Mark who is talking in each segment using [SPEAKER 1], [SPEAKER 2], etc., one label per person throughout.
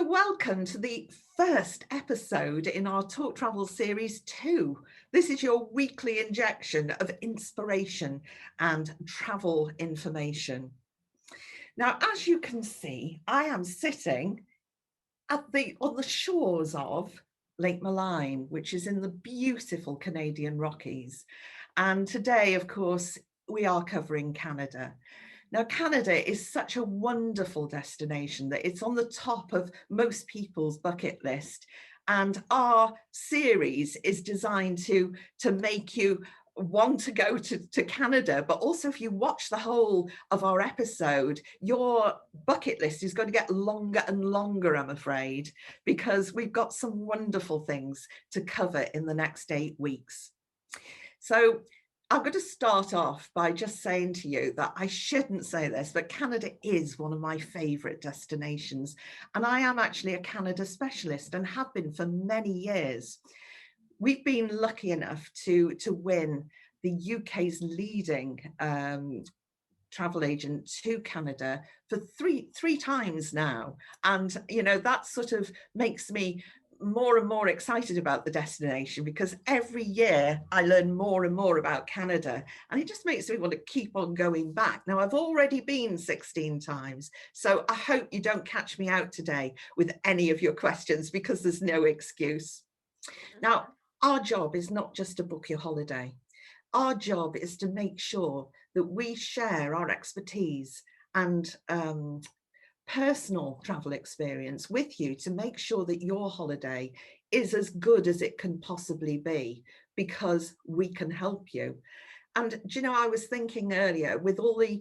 [SPEAKER 1] welcome to the first episode in our Talk Travel Series 2. This is your weekly injection of inspiration and travel information. Now, as you can see, I am sitting on the shores of Lake Maline, which is in the beautiful Canadian Rockies. And today, of course, we are covering Canada. Now, Canada is such a wonderful destination that it's on the top of most people's bucket list. And our series is designed to make you want to go to Canada, but also if you watch the whole of our episode, your bucket list is going to get longer and longer, I'm afraid, because we've got some wonderful things to cover in the next 8 weeks. So I'm going to start off by just saying to you that I shouldn't say this, but Canada is one of my favourite destinations. And I am actually a Canada specialist and have been for many years. We've been lucky enough to win the UK's leading travel agent to Canada for three times now. And, you know, that sort of makes me more and more excited about the destination because every year I learn more and more about Canada, and it just makes me want to keep on going back. Now, I've already been 16 times, so I hope you don't catch me out today with any of your questions because there's no excuse. Now, our job is not just to book your holiday. Our job is to make sure that we share our expertise and personal travel experience with you to make sure that your holiday is as good as it can possibly be, because we can help you. And do you know, I was thinking earlier, with all the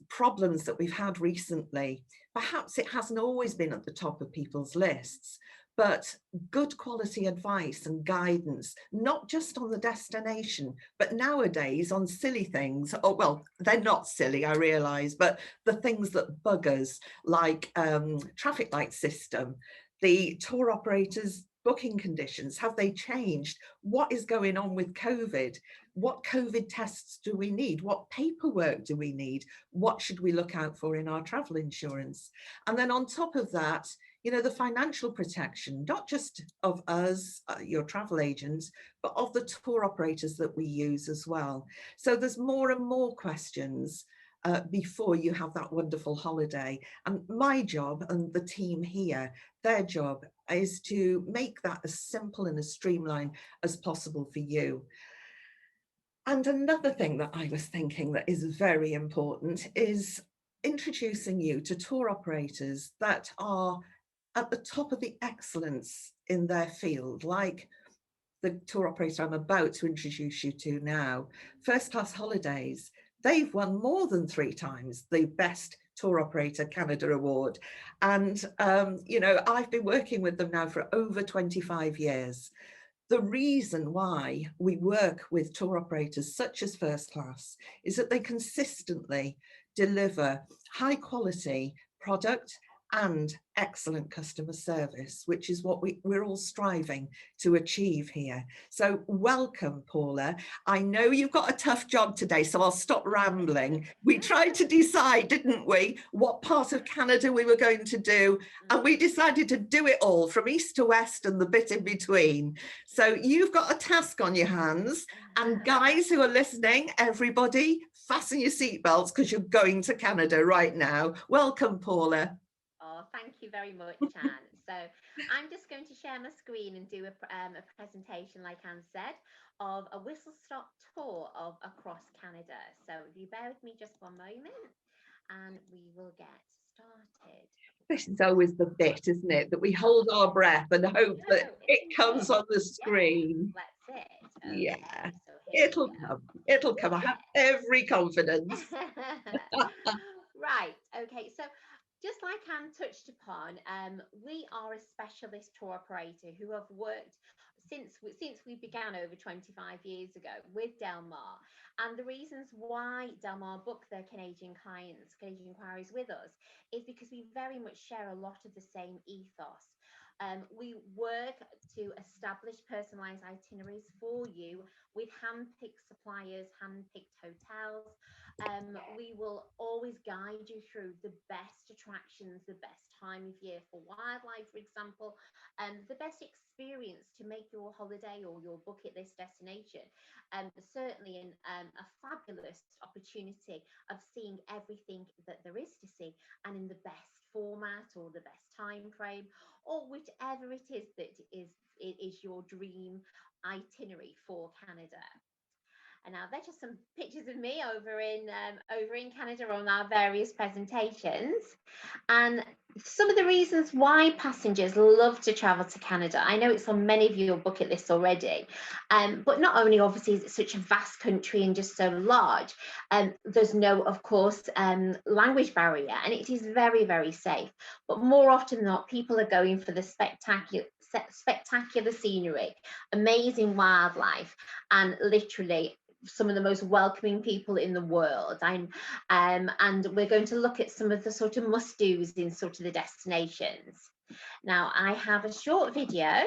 [SPEAKER 1] problems that we've had recently, perhaps it hasn't always been at the top of people's lists, but good quality advice and guidance, not just on the destination, but nowadays on silly things. Oh, well, they're not silly, I realise, but the things that bug us, like traffic light system, the tour operators' booking conditions, have they changed? What is going on with COVID? What COVID tests do we need? What paperwork do we need? What should we look out for in our travel insurance? And then on top of that, you know, the financial protection, not just of us, your travel agents, but of the tour operators that we use as well. So there's more and more questions before you have that wonderful holiday. And my job and the team here, their job is to make that as simple and as streamlined as possible for you. And another thing that I was thinking that is very important is introducing you to tour operators that are at the top of the excellence in their field, like the tour operator I'm about to introduce you to now, First Class Holidays. They've won more than 3 times the Best Tour Operator Canada Award. And, you know, I've been working with them now for over 25 years. The reason why we work with tour operators such as First Class is that they consistently deliver high quality product and excellent customer service, which is what we're all striving to achieve here. So welcome, Paula. I know you've got a tough job today, so I'll stop rambling. We tried to decide, didn't we, what part of Canada we were going to do, and we decided to do it all from east to west and the bit in between. So you've got a task on your hands, and guys who are listening, everybody, fasten your seatbelts because you're going to Canada right now. Welcome, Paula.
[SPEAKER 2] Oh, thank you very much, Anne. So I'm just going to share my screen and do a presentation, like Anne said, of a whistle-stop tour of across Canada. So if you bear with me just one moment and we will get started.
[SPEAKER 1] This is always the bit, isn't it? That we hold our breath and hope that it comes on the screen.
[SPEAKER 2] Yeah, that's it. Okay,
[SPEAKER 1] Yeah,
[SPEAKER 2] so
[SPEAKER 1] it'll come. It'll come. I have every confidence.
[SPEAKER 2] Right. Okay. So just like Anne touched upon, we are a specialist tour operator who have worked since we began over 25 years ago with Del Mar. And the reasons why Del Mar book their Canadian clients, Canadian inquiries with us, is because we very much share a lot of the same ethos. We work to establish personalised itineraries for you with hand-picked suppliers, hand-picked hotels, We will always guide you through the best attractions, the best time of year for wildlife, for example, and the best experience to make your holiday or your bucket list destination. Certainly a fabulous opportunity of seeing everything that there is to see, and in the best format or the best time frame, or whichever it is your dream itinerary for Canada. And now they're just some pictures of me over in Canada on our various presentations. And some of the reasons why passengers love to travel to Canada, I know it's on many of your bucket lists already, but not only obviously is it such a vast country and just so large, there's no, of course, language barrier, and it is very, very safe. But more often than not, people are going for the spectacular scenery, amazing wildlife, and literally some of the most welcoming people in the world. And we're going to look at some of the sort of must-dos in sort of the destinations. Now, I have a short video.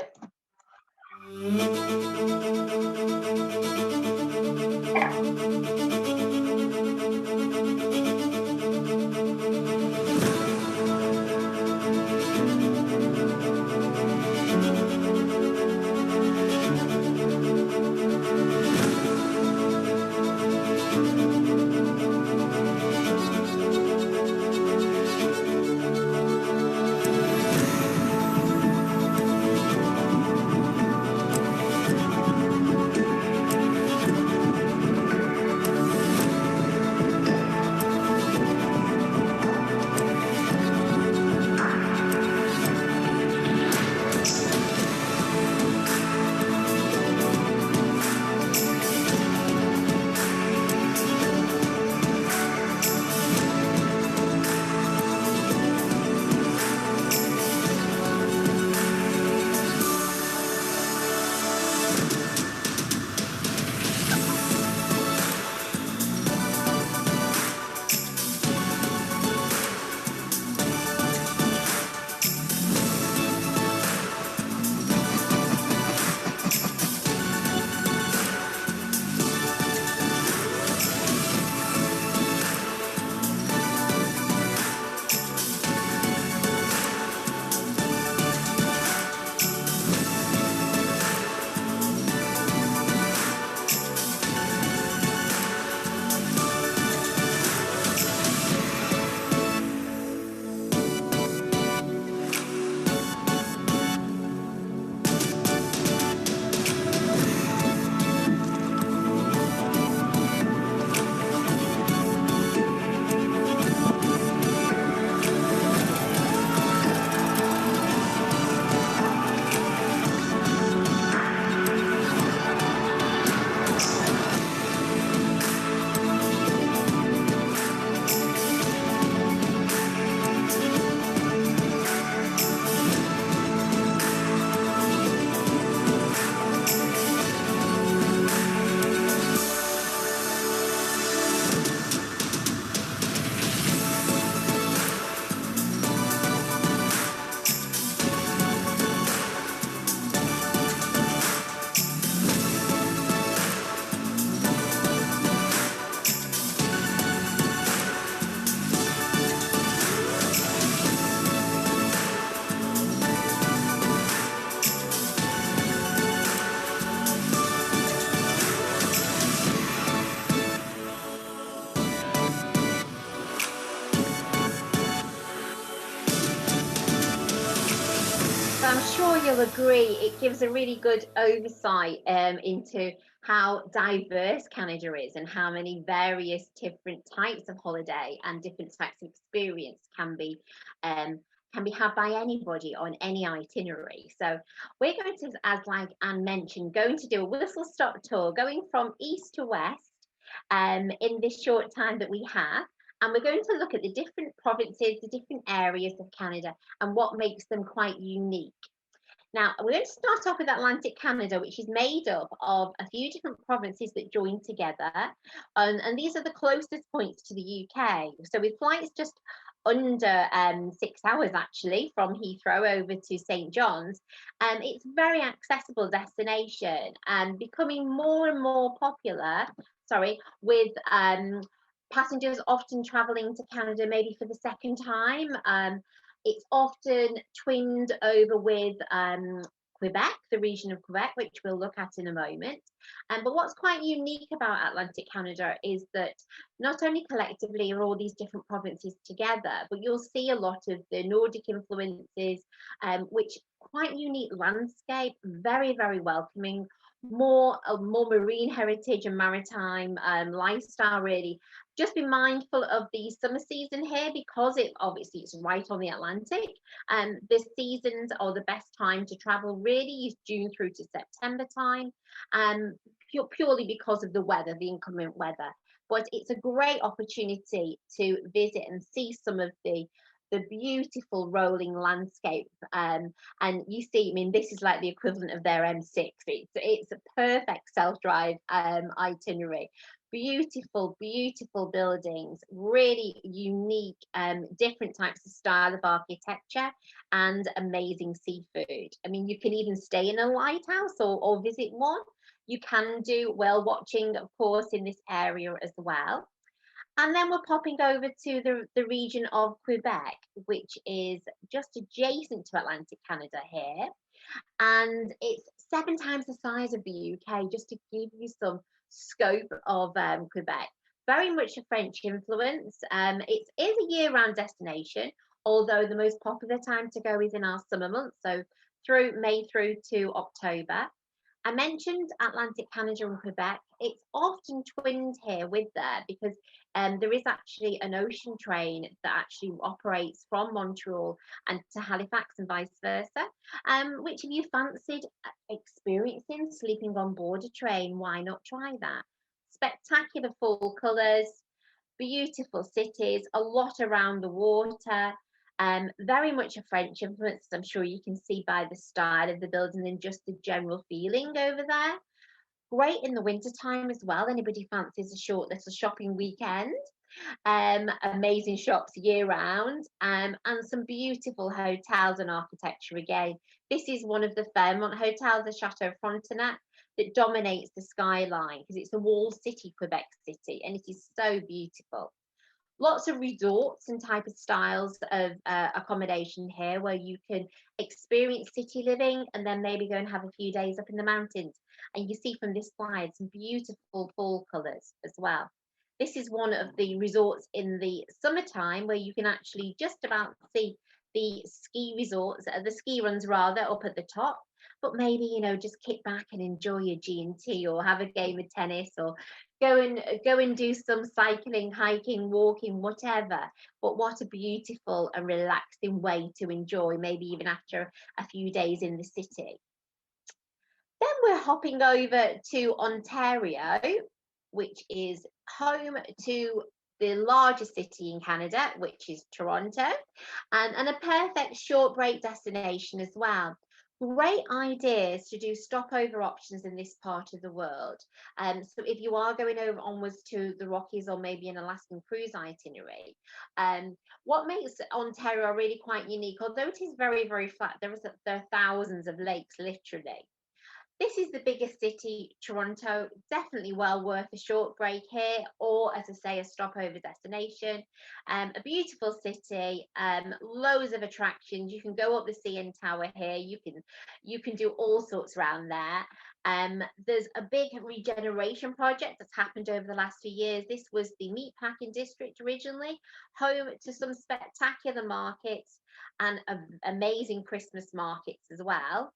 [SPEAKER 2] I'm sure you'll agree it gives a really good oversight into how diverse Canada is and how many various different types of holiday and different types of experience can be had by anybody on any itinerary. So we're going to, as like Anne mentioned, going to do a whistle stop tour going from east to west in this short time that we have. And we're going to look at the different provinces, the different areas of Canada, and what makes them quite unique. Now, we're going to start off with Atlantic Canada, which is made up of a few different provinces that join together. And these are the closest points to the UK. So with flights just under 6 hours, actually, from Heathrow over to St. John's, it's a very accessible destination and becoming more and more popular, with passengers often travelling to Canada maybe for the second time. It's often twinned over with Quebec, the region of Quebec, which we'll look at in a moment. But what's quite unique about Atlantic Canada is that not only collectively are all these different provinces together, but you'll see a lot of the Nordic influences, which quite unique landscape, very, very welcoming, more marine heritage and maritime lifestyle really. Just be mindful of the summer season here, because it obviously it's right on the Atlantic. The seasons are the best time to travel really is June through to September time, purely because of the weather, the inclement weather. But it's a great opportunity to visit and see some of the beautiful rolling landscape. And you see, I mean, this is like the equivalent of their M6. It's a perfect self-drive itinerary. Beautiful, beautiful buildings, really unique, different types of style of architecture, and amazing seafood. I mean, you can even stay in a lighthouse or visit one. You can do whale watching, of course, in this area as well. And then we're popping over to the region of Quebec, which is just adjacent to Atlantic Canada here. And it's 7 times the size of the UK, just to give you some scope of Quebec. Very much a French influence. It is a year-round destination, although the most popular time to go is in our summer months, so through May through to October. I mentioned Atlantic Canada and Quebec. It's often twinned here with there because there is actually an ocean train that actually operates from Montreal and to Halifax and vice versa. Which if you fancied experiencing sleeping on board a train, why not try that? Spectacular fall colours, beautiful cities, a lot around the water. Very much a French influence, I'm sure you can see by the style of the building and just the general feeling over there. Great in the winter time as well. Anybody fancies a short little shopping weekend? Amazing shops year round, and some beautiful hotels and architecture again. This is one of the Fairmont hotels, the Chateau Frontenac, that dominates the skyline because it's a walled city, Quebec City, and it is so beautiful. Lots of resorts and type of styles of accommodation here where you can experience city living and then maybe go and have a few days up in the mountains. And you see from this slide some beautiful fall colours as well. This is one of the resorts in the summertime where you can actually just about see the ski resorts, the ski runs rather, up at the top. But maybe, you know, just kick back and enjoy your G&T or have a game of tennis or go and do some cycling, hiking, walking, whatever. But what a beautiful and relaxing way to enjoy, maybe even after a few days in the city. Then we're hopping over to Ontario, which is home to the largest city in Canada, which is Toronto, and a perfect short break destination as well. Great ideas to do stopover options in this part of the world. So if you are going over onwards to the Rockies or maybe an Alaskan cruise itinerary, what makes Ontario really quite unique, although it is very, very flat, there are thousands of lakes literally. This is the biggest city, Toronto. Definitely well worth a short break here, or as I say, a stopover destination. A beautiful city, loads of attractions. You can go up the CN Tower here. You can do all sorts around there. There's a big regeneration project that's happened over the last few years. This was the meatpacking district originally, home to some spectacular markets and amazing Christmas markets as well.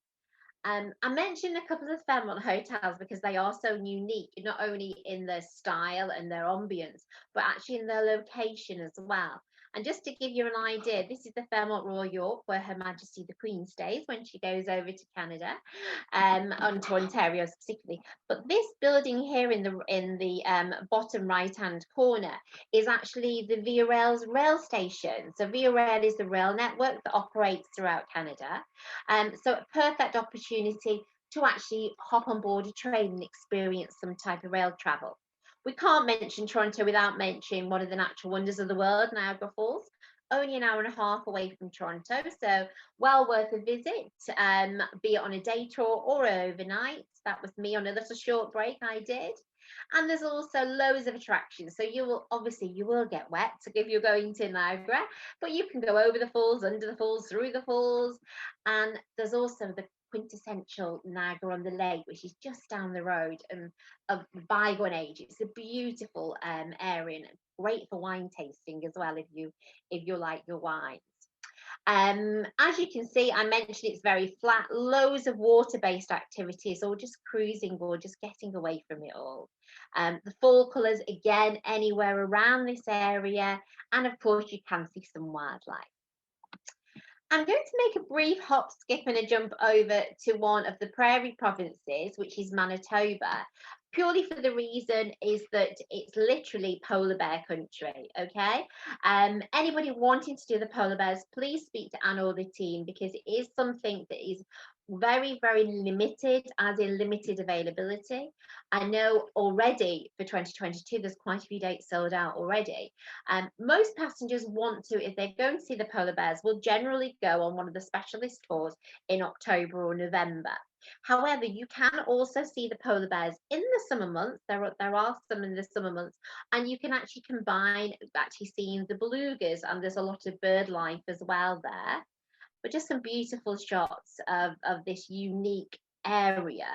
[SPEAKER 2] I mentioned a couple of Fairmont hotels because they are so unique, not only in their style and their ambience, but actually in their location as well. And just to give you an idea, this is the Fairmont Royal York, where Her Majesty the Queen stays when she goes over to Canada, onto Ontario specifically. But this building here in the bottom right-hand corner is actually the Via Rail's rail station. So Via Rail is the rail network that operates throughout Canada. So a perfect opportunity to actually hop on board a train and experience some type of rail travel. We can't mention Toronto without mentioning one of the natural wonders of the world, Niagara Falls. Only an hour and a half away from Toronto, so well worth a visit, be it on a day tour or overnight. That was me on a little short break I did. And there's also loads of attractions. So you will get wet if you're going to Niagara, but you can go over the falls, under the falls, through the falls. And there's also the quintessential Niagara on the Lake, which is just down the road, and of the bygone age. It's a beautiful area, and great for wine tasting as well if you like your wine. As you can see, I mentioned it's very flat, loads of water-based activities, or just cruising, or just getting away from it all. The fall colours, again, anywhere around this area, and of course you can see some wildlife. I'm going to make a brief hop, skip, and a jump over to one of the prairie provinces, which is Manitoba, purely for the reason is that it's literally polar bear country. Okay, anybody wanting to do the polar bears, please speak to Anne or the team, because it is something that is very, very limited, as in limited availability. I know already for 2022 there's quite a few dates sold out already. Most passengers want to, if they're going to see the polar bears, will generally go on one of the specialist tours in October or November. However, you can also see the polar bears in the summer months. There are some in the summer months, and you can actually combine actually seeing the belugas, and there's a lot of bird life as well there. But just some beautiful shots of this unique area,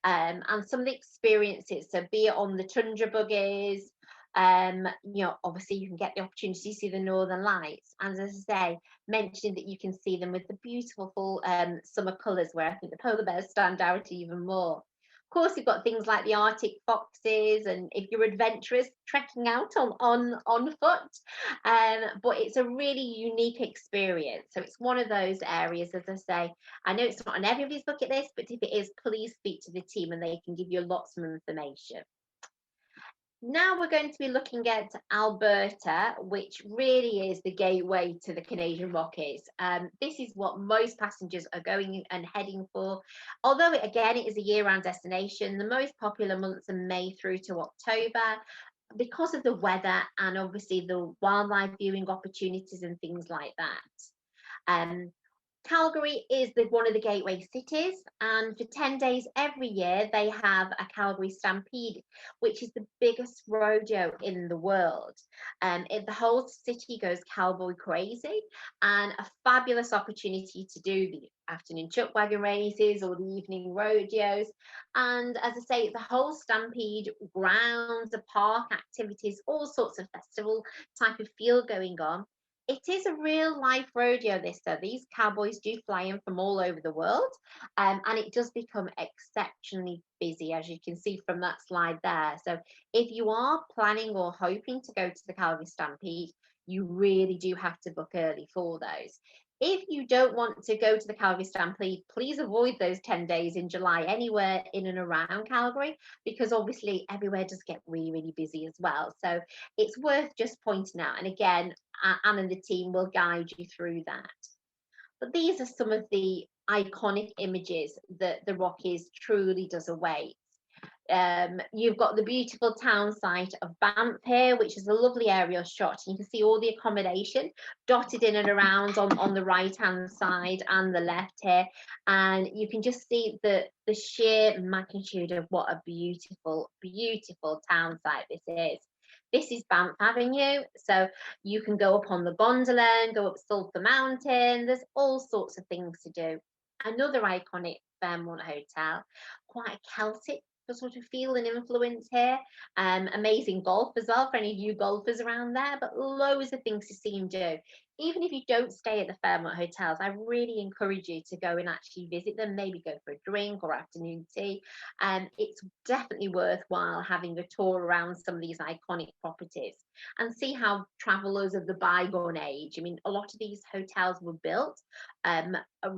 [SPEAKER 2] and some of the experiences. So be it on the tundra buggies, obviously you can get the opportunity to see the northern lights, and as I say, mentioning that you can see them with the beautiful full summer colours, where I think the polar bears stand out even more. Of course, you've got things like the Arctic foxes, and if you're adventurous, trekking out on foot. But it's a really unique experience. So it's one of those areas, as I say, I know it's not on everybody's bucket list, but if it is, please speak to the team and they can give you lots of information. Now we're going to be looking at Alberta, which really is the gateway to the Canadian Rockies. This is what most passengers are going and heading for. Although, again, it is a year-round destination, the most popular months are May through to October, because of the weather and obviously the wildlife viewing opportunities and things like that. Calgary is one of the gateway cities, and for 10 days every year they have a Calgary Stampede, which is the biggest rodeo in the world. The whole city goes cowboy crazy, and a fabulous opportunity to do the afternoon chuck wagon races or the evening rodeos. And as I say, the whole Stampede, grounds, the park activities, all sorts of festival type of feel going on. It is a real life rodeo, this, so these cowboys do fly in from all over the world, and it does become exceptionally busy, as you can see from that slide there. So if you are planning or hoping to go to the Calgary Stampede, you really do have to book early for those. If you don't want to go to the Calgary Stampede, please avoid those 10 days in July anywhere in and around Calgary, because obviously everywhere does get really, really busy as well. So it's worth just pointing out. And again, Anne and the team will guide you through that. But these are some of the iconic images that the Rockies truly does await. You've got the beautiful town site of Banff here, which is a lovely aerial shot. You can see all the accommodation dotted in and around on the right hand side and the left here, and you can just see the sheer magnitude of what a beautiful, beautiful town site this is. This is Banff Avenue, so you can go up on the gondola and go up Sulphur Mountain. There's all sorts of things to do. Another iconic Fairmont Hotel, quite a Celtic sort of feel and influence here. Amazing golf as well for any of you golfers around there, but loads of things to see and do. Even if you don't stay at the Fairmont hotels, I really encourage you to go and actually visit them, maybe go for a drink or afternoon tea. It's definitely worthwhile having a tour around some of these iconic properties and see how travelers of the bygone age, I mean, a lot of these hotels were built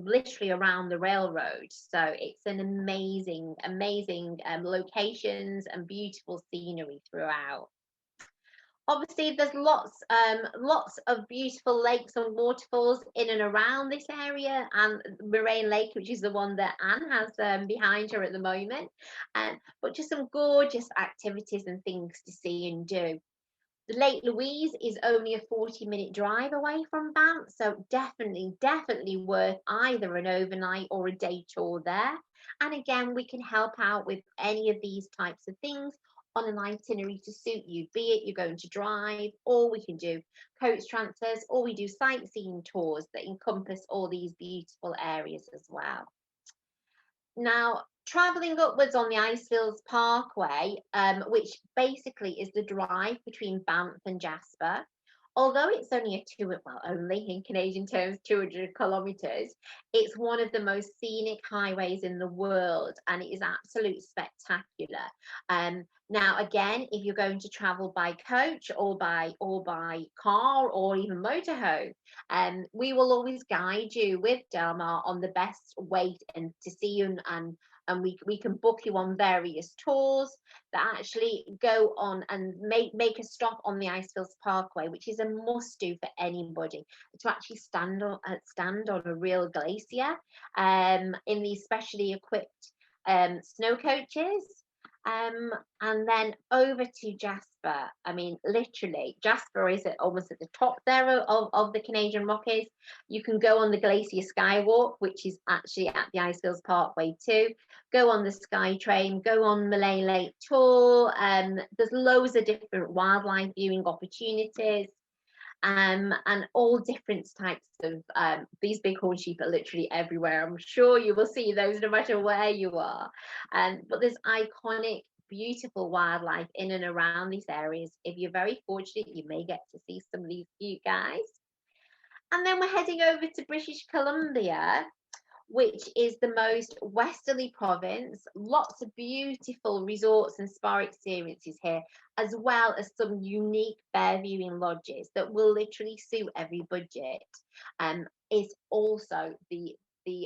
[SPEAKER 2] literally around the railroad. So it's an amazing, amazing locations and beautiful scenery throughout. Obviously, there's lots of beautiful lakes and waterfalls in and around this area, and Moraine Lake, which is the one that Anne has behind her at the moment. But just some gorgeous activities and things to see and do. The Lake Louise is only a 40-minute drive away from Banff, so definitely worth either an overnight or a day tour there. And again, we can help out with any of these types of things on an itinerary to suit you, be it you're going to drive, or we can do coach transfers, or we do sightseeing tours that encompass all these beautiful areas as well. Now, travelling upwards on the Icefields Parkway, which basically is the drive between Banff and Jasper, although it's only only in Canadian terms, 200 kilometres, it's one of the most scenic highways in the world, and it is absolutely spectacular. Now, again, if you're going to travel by coach or by car or even motorhome, we will always guide you with Del Mar on the best way and to see you, and we can book you on various tours that actually go on and make a stop on the Icefields Parkway, which is a must do for anybody to actually stand on a real glacier in these specially equipped snow coaches. And then over to Jasper. I mean, literally, Jasper is almost at the top there of the Canadian Rockies. You can go on the Glacier Skywalk, which is actually at the Icefields Parkway too. Go on the Sky Train, go on Malay Lake Tour. There's loads of different wildlife viewing opportunities. And all different types of these bighorn sheep are literally everywhere. I'm sure you will see those no matter where you are. But there's iconic, beautiful wildlife in and around these areas. If you're very fortunate, you may get to see some of these cute guys. And then we're heading over to British Columbia, which is the most westerly province. Lots of beautiful resorts and spa experiences here, as well as some unique bear viewing lodges that will literally suit every budget. Is also the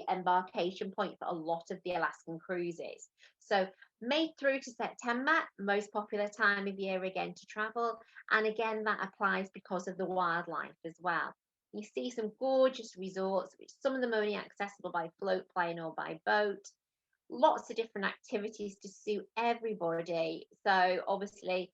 [SPEAKER 2] embarkation point for a lot of the Alaskan cruises. So May through to September, most popular time of year again to travel. And again, that applies because of the wildlife as well. You see some gorgeous resorts, which some of them are only accessible by float plane or by boat. Lots of different activities to suit everybody. So obviously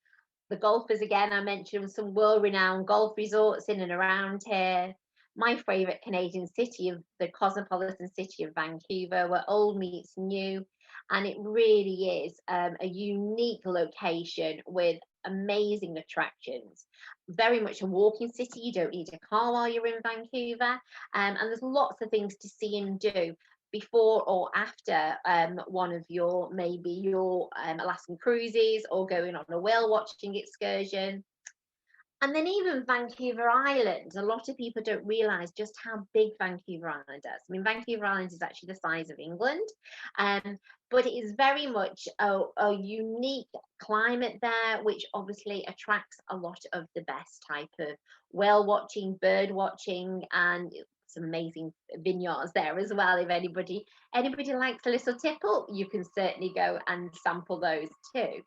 [SPEAKER 2] the golfers, again, I mentioned some world-renowned golf resorts in and around here. My favourite Canadian city of the cosmopolitan city of Vancouver, where old meets new. And it really is a unique location with amazing attractions. Very much a walking city. You don't need a car while you're in Vancouver. And there's lots of things to see and do before or after one of your Alaskan cruises or going on a whale watching excursion. And then even Vancouver Island, a lot of people don't realise just how big Vancouver Island is. I mean, Vancouver Island is actually the size of England, but it is very much a unique climate there, which obviously attracts a lot of the best type of whale watching, bird watching, and some amazing vineyards there as well. If anybody likes a little tipple, you can certainly go and sample those too.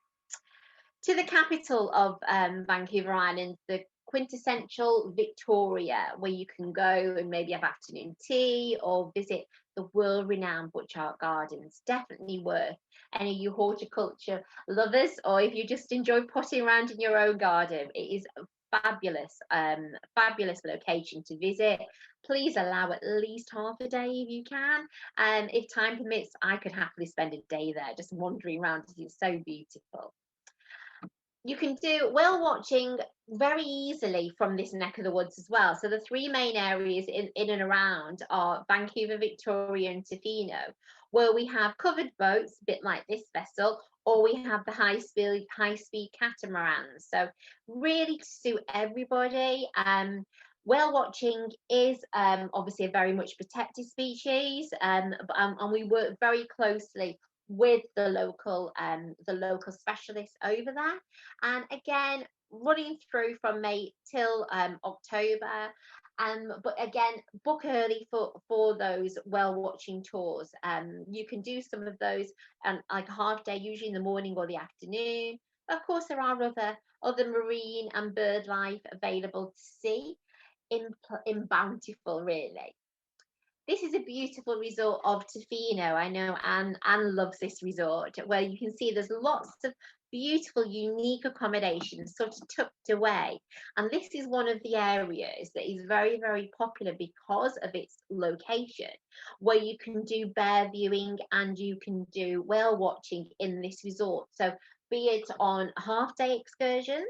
[SPEAKER 2] To the capital of Vancouver Island, the quintessential Victoria, where you can go and maybe have afternoon tea or visit the world-renowned Butchart Gardens. Definitely worth any of you horticulture lovers, or if you just enjoy potting around in your own garden. It is a fabulous location to visit. Please allow at least half a day if you can. And if time permits, I could happily spend a day there just wandering around. It's so beautiful. You can do whale watching very easily from this neck of the woods as well. So the three main areas in and around are Vancouver, Victoria and Tofino, where we have covered boats, a bit like this vessel, or we have the high-speed catamarans. So really to suit everybody. Whale watching is obviously a very much protected species, and we work very closely with the local specialists over there. And again, running through from May till October. But again, book early for those whale watching tours. You can do some of those like a half day, usually in the morning or the afternoon. Of course, there are other marine and bird life available to see in Bountiful, really. This is a beautiful resort of Tofino. I know Anne loves this resort, where you can see there's lots of beautiful, unique accommodations sort of tucked away. And this is one of the areas that is very, very popular because of its location, where you can do bear viewing and you can do whale watching in this resort. So be it on half-day excursions.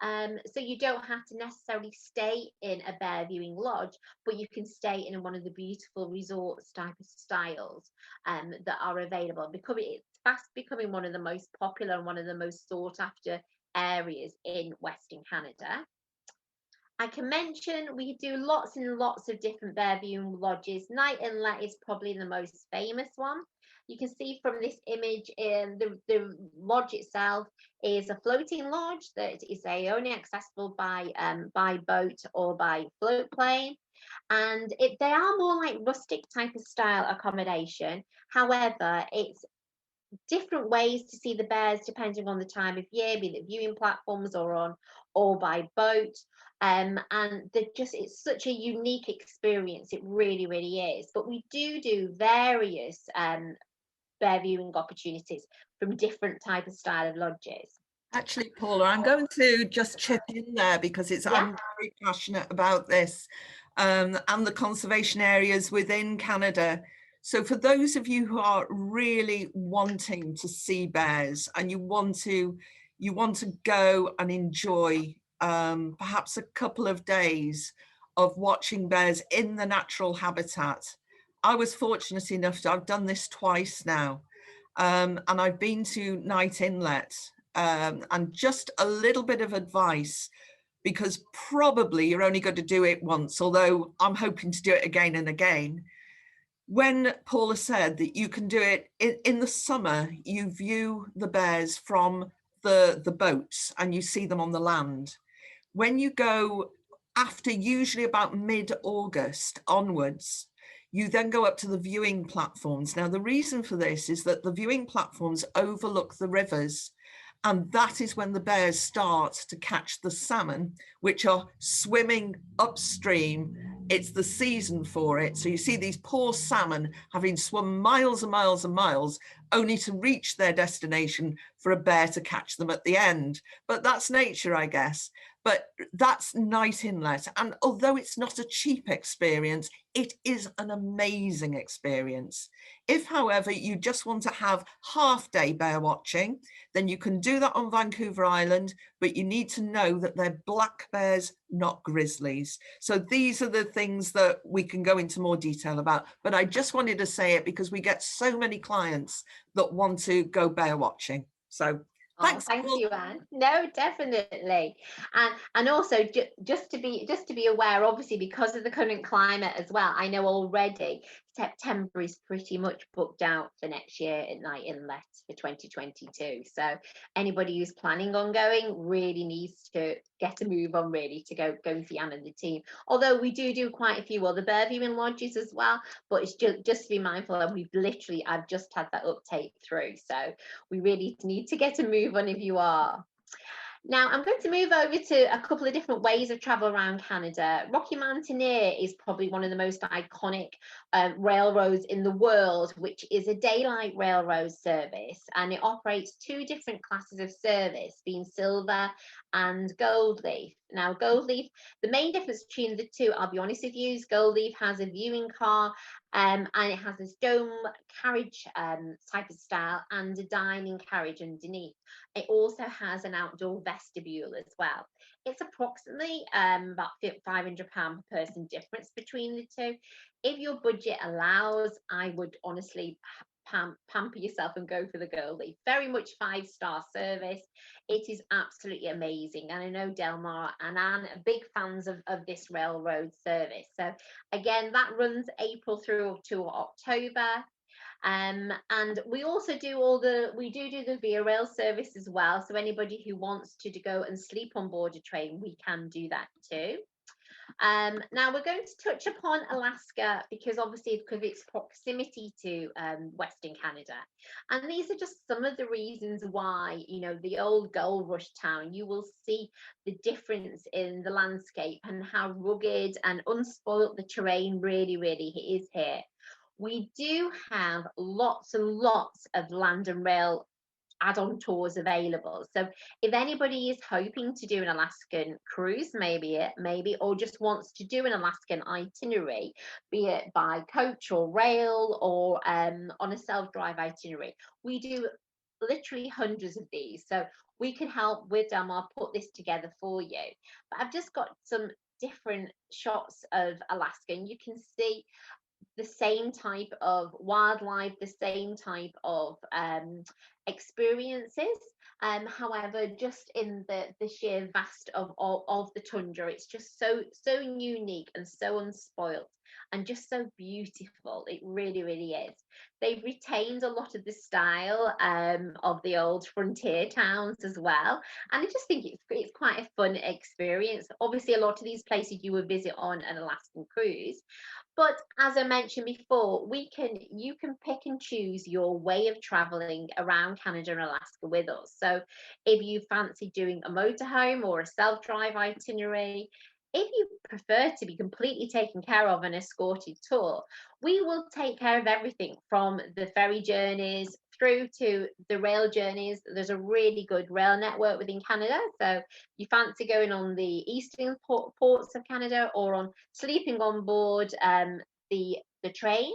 [SPEAKER 2] So you don't have to necessarily stay in a bear viewing lodge, but you can stay in one of the beautiful resorts type of styles that are available. It's fast becoming one of the most popular and one of the most sought after areas in Western Canada. I can mention we do lots and lots of different bear viewing lodges. Night Inlet is probably the most famous one. You can see from this image, the lodge itself is a floating lodge that is only accessible by boat or by float plane. And they are more like rustic type of style accommodation. However, it's different ways to see the bears depending on the time of year, be it viewing platforms or by boat. And it's such a unique experience. It really, really is. But we do various bear viewing opportunities from different type of style of lodges.
[SPEAKER 1] Actually, Paula, I'm going to just chip in there because
[SPEAKER 2] Yeah.
[SPEAKER 1] I'm very passionate about this and the conservation areas within Canada. So for those of you who are really wanting to see bears and you want to go and enjoy perhaps a couple of days of watching bears in the natural habitat. I was fortunate enough I've done this twice now. And I've been to Night Inlet. And just a little bit of advice, because probably you're only going to do it once, although I'm hoping to do it again and again. When Paula said that you can do it in the summer, you view the bears from the boats and you see them on the land. When you go after usually about mid-August onwards, you then go up to the viewing platforms. Now, the reason for this is that the viewing platforms overlook the rivers. And that is when the bears start to catch the salmon, which are swimming upstream. It's the season for it. So you see these poor salmon having swum miles and miles and miles, only to reach their destination for a bear to catch them at the end. But that's nature, I guess. But that's Night Inlet. And although it's not a cheap experience, it is an amazing experience. If, however, you just want to have half-day bear watching, then you can do that on Vancouver Island, but you need to know that they're black bears, not grizzlies. So these are the things that we can go into more detail about. But I just wanted to say it because we get so many clients that want to go bear watching. So thanks.
[SPEAKER 2] Thank you, Anne. No, definitely, and also just to be aware, obviously because of the current climate as well. I know already September is pretty much booked out for next year at Night Inlet for 2022. So anybody who's planning on going really needs to get a move on, really, to go and see Anne and the team. Although we do quite a few other bear viewing lodges as well, but it's just to be mindful of. I've just had that update through, so we really need to get a move on if you are. Now, I'm going to move over to a couple of different ways of travel around Canada. Rocky Mountaineer is probably one of the most iconic railroads in the world, which is a daylight railroad service, and it operates two different classes of service, being Silver and Gold Leaf. Now, Gold Leaf, the main difference between the two, I'll be honest with you, is Gold Leaf has a viewing car and it has this dome carriage type of style and a dining carriage underneath. It also has an outdoor vestibule as well. It's approximately about £500 per person difference between the two. If your budget allows, I would honestly pamper yourself and go for the Gold Leaf. Very much 5-star service. It is absolutely amazing. And I know Delmar and Anne are big fans of this railroad service. So again, that runs April through to October. And we also do the Via Rail service as well. So anybody who wants to go and sleep on board a train, we can do that too. Now we're going to touch upon Alaska because obviously of its proximity to Western Canada, and these are just some of the reasons why, the old gold rush town, you will see the difference in the landscape and how rugged and unspoilt the terrain really is here. We do have lots and lots of land and rail add-on tours available. So if anybody is hoping to do an Alaskan cruise, maybe, or just wants to do an Alaskan itinerary, be it by coach or rail or on a self-drive itinerary, we do literally hundreds of these. So we can help with Del Mar put this together for you. But I've just got some different shots of Alaska, and you can see the same type of wildlife, the same type of experiences. However, just in the sheer vast of the tundra, it's just so unique and so unspoilt and just so beautiful. It really, really is. They've retained a lot of the style of the old frontier towns as well, and I just think it's quite a fun experience. Obviously, a lot of these places you would visit on an Alaskan cruise, but as I mentioned before, you can pick and choose your way of traveling around Canada and Alaska with us. So if you fancy doing a motorhome or a self-drive itinerary, if you prefer to be completely taken care of an escorted tour, we will take care of everything from the ferry journeys through to the rail journeys. There's a really good rail network within Canada. So you fancy going on the eastern ports of Canada or on sleeping on board the train.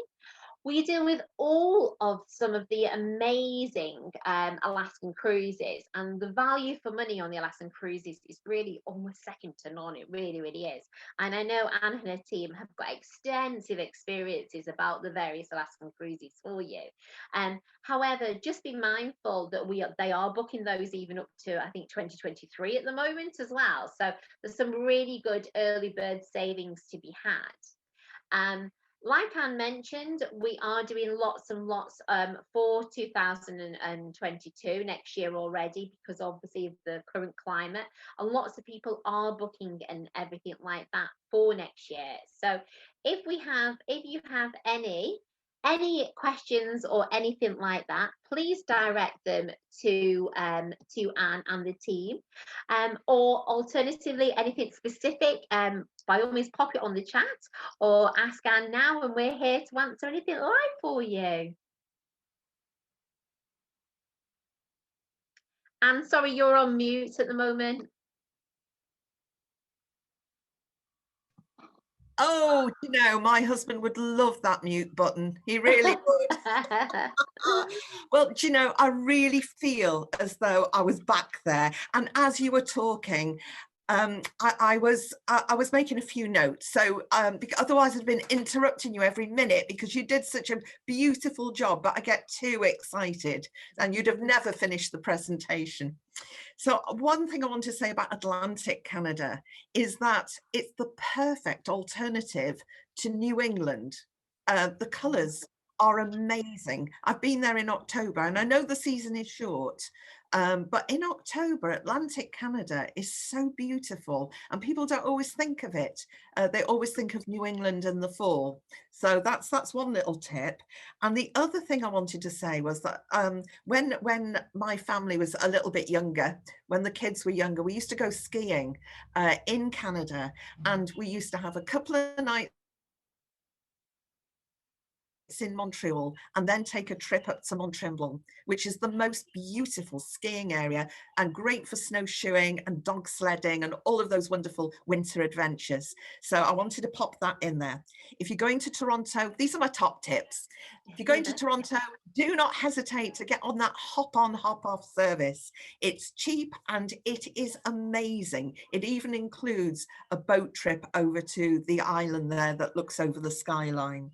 [SPEAKER 2] We deal with all of some of the amazing Alaskan cruises, and the value for money on the Alaskan cruises is really almost second to none. It really, really is. And I know Anne and her team have got extensive experiences about the various Alaskan cruises for you. However, just be mindful that they are booking those even up to, I think, 2023 at the moment as well. So there's some really good early bird savings to be had. Like Anne mentioned, we are doing lots and lots for 2022 next year already, because obviously of the current climate, and lots of people are booking and everything like that for next year. So if you have any questions or anything like that, please direct them to Anne and the team, or alternatively anything specific, by all means pop it on the chat or ask Anne now, and we're here to answer anything live for you. Anne, sorry, you're on mute at the moment.
[SPEAKER 1] Oh, you know, my husband would love that mute button. He really would. Well, do you know, I really feel as though I was back there. And as you were talking, I was making a few notes. So because otherwise I'd been interrupting you every minute because you did such a beautiful job, but I get too excited and you'd have never finished the presentation. So one thing I want to say about Atlantic Canada is that it's the perfect alternative to New England. The colours are amazing. I've been there in October and I know the season is short, but in October, Atlantic Canada is so beautiful and people don't always think of it. They always think of New England in the fall. So that's one little tip. And the other thing I wanted to say was that when my family was a little bit younger, when the kids were younger, we used to go skiing in Canada, and we used to have a couple of nights in Montreal and then take a trip up to Mont Tremblant, which is the most beautiful skiing area and great for snowshoeing and dog sledding and all of those wonderful winter adventures. So I wanted to pop that in there. If you're going to Toronto, these are my top tips. If you're going to Toronto, do not hesitate to get on that hop on, hop off service. It's cheap and it is amazing. It even includes a boat trip over to the island there that looks over the skyline.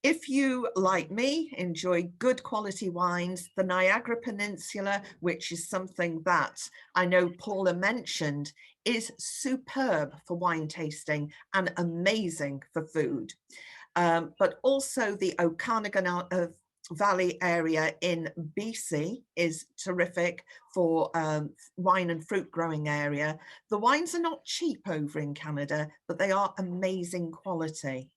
[SPEAKER 1] If you, like me, enjoy good quality wines, the Niagara Peninsula, which is something that I know Paula mentioned, is superb for wine tasting and amazing for food. But also the Okanagan Valley area in BC is terrific for wine and fruit growing area. The wines are not cheap over in Canada, but they are amazing quality.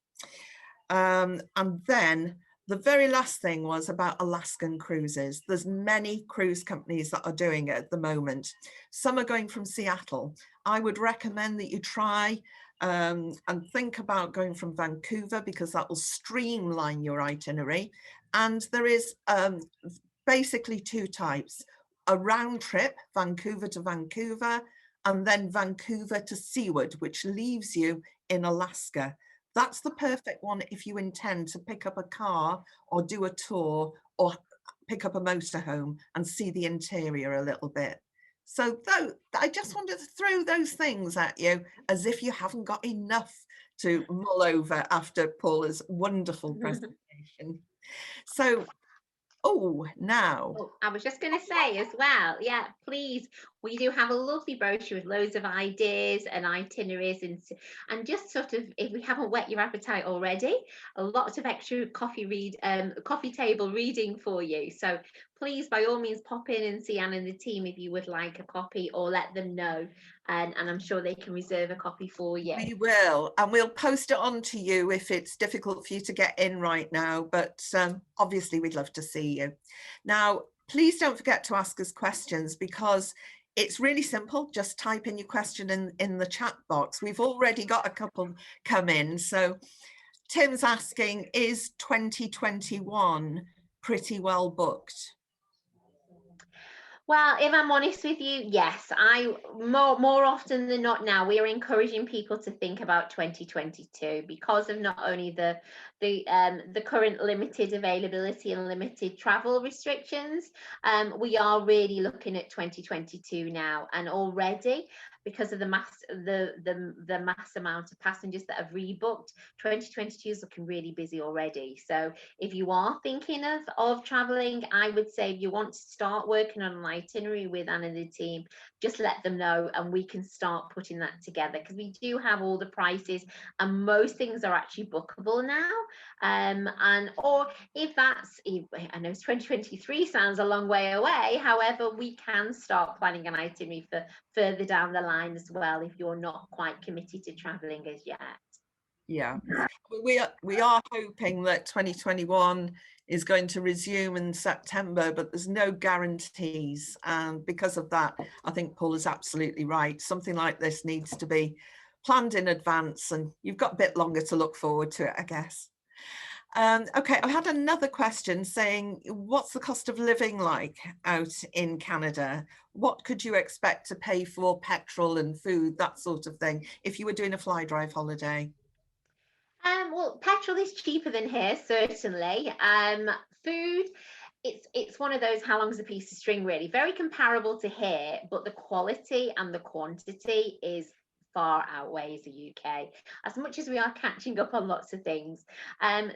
[SPEAKER 1] And then the very last thing was about Alaskan cruises. There's many cruise companies that are doing it at the moment. Some are going from Seattle. I would recommend that you try and think about going from Vancouver, because that will streamline your itinerary. And there is basically two types: a round trip, Vancouver to Vancouver, and then Vancouver to Seward, which leaves you in Alaska. That's the perfect one if you intend to pick up a car or do a tour or pick up a motorhome and see the interior a little bit. So though, I just wanted to throw those things at you as if you haven't got enough to mull over after Paula's wonderful presentation. So, oh, now.
[SPEAKER 2] Oh, I was just going to say as well, yeah, please, we do have a lovely brochure with loads of ideas and itineraries, and just sort of, if we haven't whet your appetite already, a lot of extra coffee table reading for you. So please, by all means, pop in and see Anne and the team if you would like a copy, or let them know, and I'm sure they can reserve a copy for you.
[SPEAKER 1] We will, and we'll post it on to you if it's difficult for you to get in right now, but obviously we'd love to see you. Now, please don't forget to ask us questions, because it's really simple. Just type in your question in the chat box. We've already got a couple come in. So Tim's asking, is 2021 pretty well booked?
[SPEAKER 2] Well, if I'm honest with you, yes, more often than not now, we are encouraging people to think about 2022 because of not only the current limited availability and limited travel restrictions. We are really looking at 2022 now, and already, because of the mass amount of passengers that have rebooked, 2022 is looking really busy already. So if you are thinking of traveling, I would say if you want to start working on an itinerary with Anne and the team, just let them know and we can start putting that together, because we do have all the prices and most things are actually bookable now. Or if I know 2023 sounds a long way away, however, we can start planning an itinerary for further down the line as well, if you're not quite committed to traveling as yet.
[SPEAKER 1] Yeah, we are hoping that 2021 is going to resume in September, but there's no guarantees, and because of that, I think Paul is absolutely right. Something like this needs to be planned in advance, and you've got a bit longer to look forward to it, I guess. Okay, I had another question saying, what's the cost of living like out in Canada? What could you expect to pay for petrol and food, that sort of thing, if you were doing a fly drive holiday?
[SPEAKER 2] Well, petrol is cheaper than here, certainly. Food, it's one of those, how long's a piece of string, really. Very comparable to here, but the quality and the quantity is far outweighs the UK, as much as we are catching up on lots of things.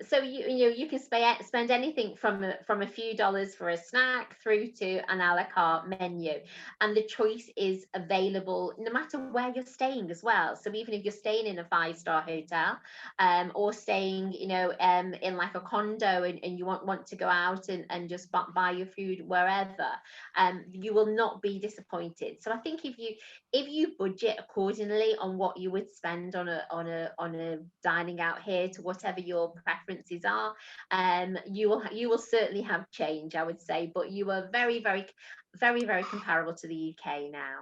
[SPEAKER 2] So you can spend anything from a few dollars for a snack through to an a la carte menu, and the choice is available no matter where you're staying as well. So even if you're staying in a 5-star hotel, or staying in like a condo, and you want to go out and just buy your food wherever, you will not be disappointed. So I think if you budget accordingly on what you would spend on a dining out here to whatever your preferences are, you will certainly have change, I would say, but you are very, very, very, very comparable to the UK now.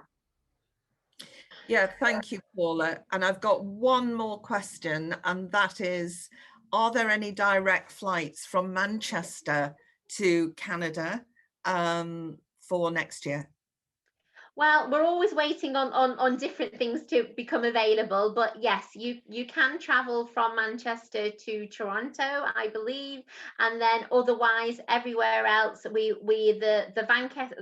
[SPEAKER 1] Yeah, thank you, Paula. And I've got one more question, and that is, are there any direct flights from Manchester to Canada for next year?
[SPEAKER 2] Well, we're always waiting on different things to become available, but yes, you can travel from Manchester to Toronto, I believe, and then otherwise everywhere else. The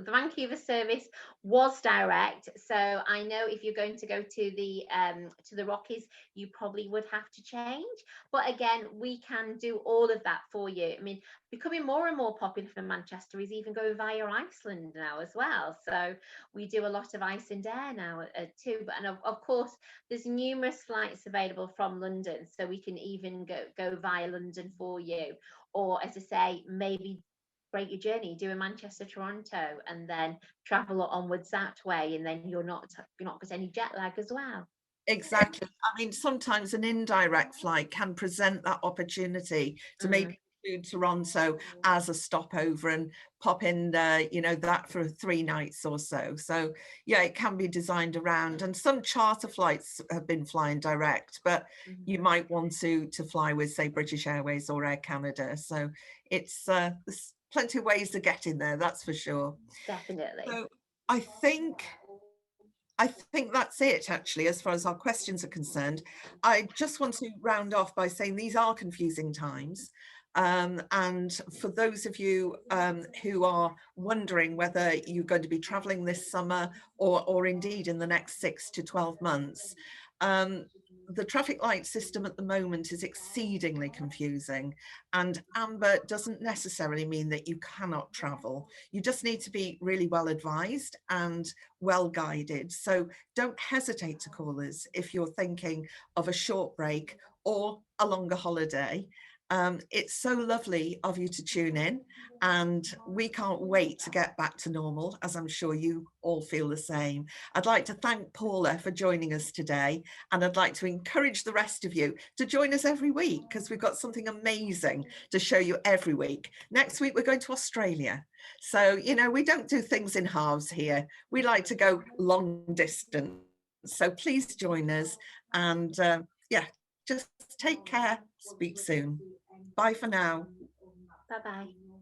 [SPEAKER 2] Vancouver service was direct, so I know if you're going to go to the Rockies, you probably would have to change. But again, we can do all of that for you. I mean, becoming more and more popular from Manchester is even going via Iceland now as well. So we do a lot of Iceland Air now too. But and of course, there's numerous flights available from London, so we can even go via London for you. Or as I say, maybe break your journey, do a Manchester Toronto, and then travel onwards that way, and then you're not got any jet lag as well.
[SPEAKER 1] Exactly. I mean, sometimes an indirect flight can present that opportunity to maybe include Toronto as a stopover and pop in there, that for 3 nights or so. So yeah, it can be designed around, and some charter flights have been flying direct, but you might want to fly with, say, British Airways or Air Canada. So it's there's plenty of ways of getting there, that's for sure.
[SPEAKER 2] Definitely.
[SPEAKER 1] So I think that's it, actually, as far as our questions are concerned. I just want to round off by saying these are confusing times. And for those of you who are wondering whether you're going to be traveling this summer or indeed in the next 6 to 12 months, the traffic light system at the moment is exceedingly confusing, and amber doesn't necessarily mean that you cannot travel. You just need to be really well advised and well guided. So don't hesitate to call us if you're thinking of a short break or a longer holiday. It's so lovely of you to tune in, and we can't wait to get back to normal, as I'm sure you all feel the same. I'd like to thank Paula for joining us today, and I'd like to encourage the rest of you to join us every week, because we've got something amazing to show you every week. Next week, we're going to Australia. So, you know, we don't do things in halves here. We like to go long distance. So please join us, and yeah, just take care. Speak soon. Bye for now.
[SPEAKER 2] Bye bye.